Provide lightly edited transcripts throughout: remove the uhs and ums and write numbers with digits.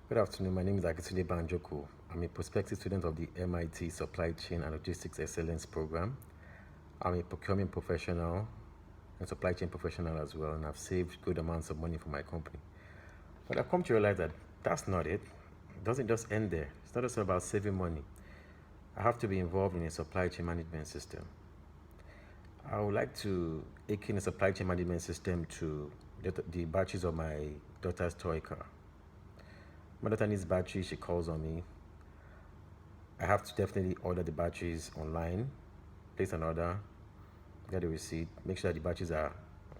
Good afternoon. My name is Akitunde Banjoko. I'm a prospective student of the MIT Supply Chain and Logistics Excellence Program. I'm a procurement professional and supply chain professional as well, and I've saved good amounts of money for my company. But I've come to realize that that's not it. It doesn't just end there. It's not just about saving money. I have to be involved in a supply chain management system. I would like to akin a supply chain management system to the batteries of my daughter's toy car. My daughter needs batteries, she calls on me. I have to definitely order the batteries online, place an order, get a receipt, make sure that the batteries are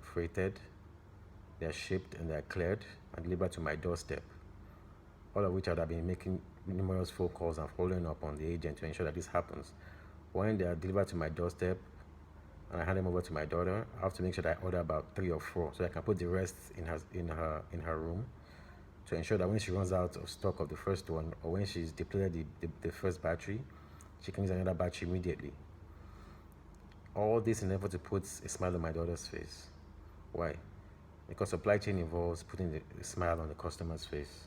freighted, they're shipped and they're cleared and delivered to my doorstep. All of which I have been making numerous phone calls and following up on the agent to ensure that this happens. When they are delivered to my doorstep and I hand them over to my daughter, I have to make sure that I order about 3 or 4 so I can put the rest in her room to ensure that when she runs out of stock of the first one or when she's depleted the first battery, she can use another battery immediately. All this in order to put a smile on my daughter's face. Why? Because supply chain involves putting the smile on the customer's face.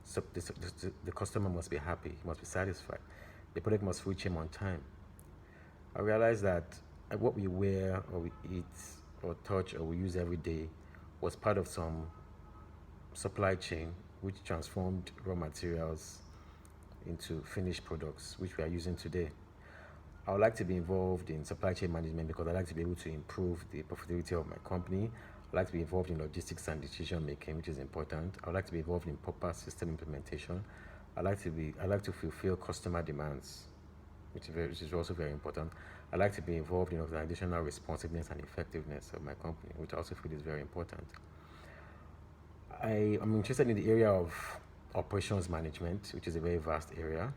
So the customer must be happy, he must be satisfied. The product must reach him on time. I realized that what we wear or we eat or touch or we use every day was part of some supply chain which transformed raw materials into finished products which we are using today. I would like to be involved in supply chain management because I like to be able to improve the profitability of my company. I like to be involved in logistics and decision making, which is important. I would like to be involved in proper system implementation. I like to fulfill customer demands, which is also very important. I like to be involved in organizational responsiveness and effectiveness of my company, which I also feel is very important. I am interested in the area of operations management, which is a very vast area.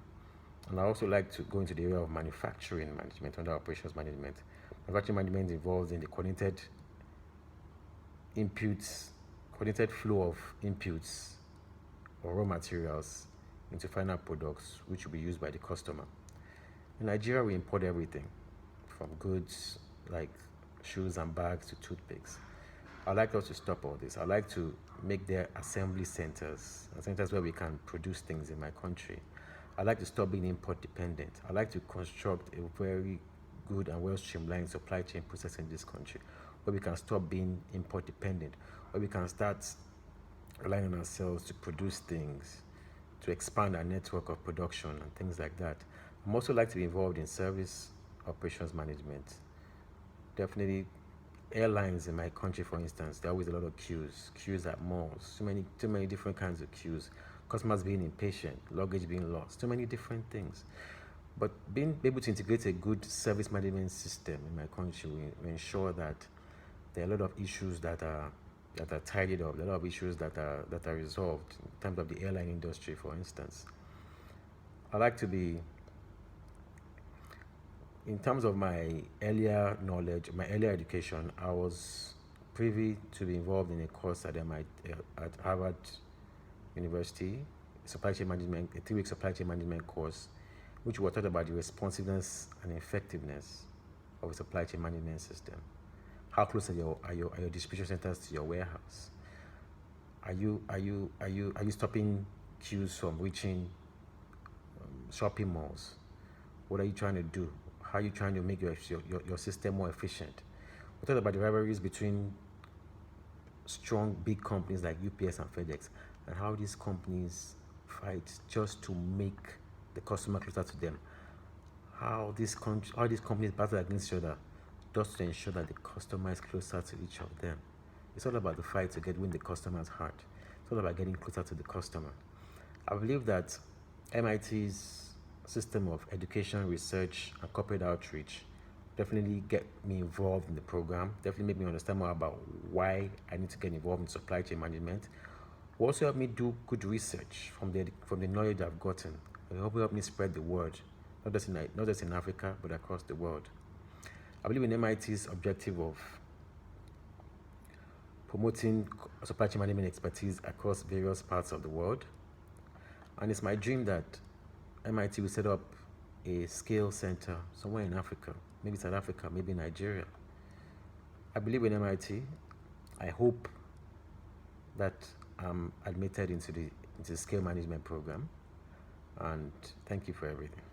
And I also like to go into the area of manufacturing management under operations management. Manufacturing management involves in the coordinated flow of inputs or raw materials into final products which will be used by the customer. In Nigeria, we import everything from goods like shoes and bags to toothpicks. I'd like us to stop all this. I'd like to make there assembly centers where we can produce things in my country. I'd like to stop being import dependent. I'd like to construct a very good and well streamlined supply chain process in this country where we can stop being import dependent, where we can start relying on ourselves to produce things, to expand our network of production and things like that. I'm also like to be involved in service operations management. Definitely airlines in my country, for instance, there are always a lot of queues at malls, too many different kinds of queues, customers being impatient, luggage being lost, too many different things. But being able to integrate a good service management system in my country will ensure that there are a lot of issues that are tidied up, a lot of issues that are resolved in terms of the airline industry, for instance. I like to be, in terms of my earlier knowledge, my earlier education, I was privy to be involved in a course at Harvard University, supply chain management, a 3-week supply chain management course, which was taught about the responsiveness and effectiveness of a supply chain management system. How close are your distribution centers to your warehouse? Are you stopping queues from reaching shopping malls? What are you trying to do? How are you trying to make your system more efficient? We talked about the rivalries between strong big companies like UPS and FedEx and how these companies fight just to make the customer closer to them. How these companies battle against each other just to ensure that the customer is closer to each of them. It's all about the fight to win the customer's heart. It's all about getting closer to the customer. I believe that MIT's system of education, research, and corporate outreach definitely get me involved in the program, definitely make me understand more about why I need to get involved in supply chain management. Will also help me do good research from the knowledge I've gotten. It will help me spread the word, not just in Africa, but across the world. I believe in MIT's objective of promoting supply chain management expertise across various parts of the world. And it's my dream that MIT will set up a scale center somewhere in Africa, maybe South Africa, maybe Nigeria. I believe in MIT. I hope that I'm admitted into the It's a scale management program. And thank you for everything.